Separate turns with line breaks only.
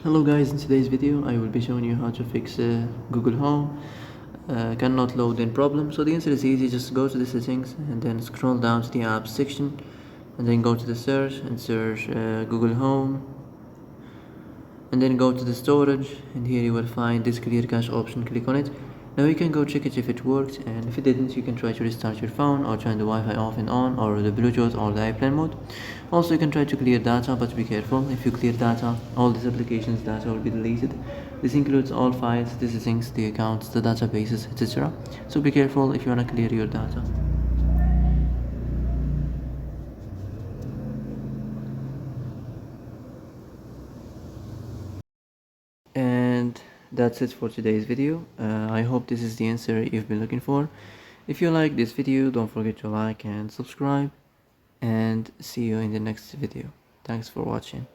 Hello guys, in today's video I will be showing you how to fix Google Home cannot load in problem. So the answer is easy, just go to the settings and then scroll down to the apps section and then go to the search and search Google Home and then go to the storage, and here you will find this clear cache option. Click on it. Now you can go check it if it worked, and if it didn't you can try to restart your phone or turn the Wi-Fi off and on, or the Bluetooth or the airplane mode. Also you can try to clear data, but be careful. If you clear data, all these applications data will be deleted. This includes all files, the settings, the accounts, the databases, etc. So be careful if you want to clear your data. And that's it for today's video. I hope this is the answer you've been looking for. If you like this video, don't forget to like and subscribe, and see you in the next video. Thanks for watching.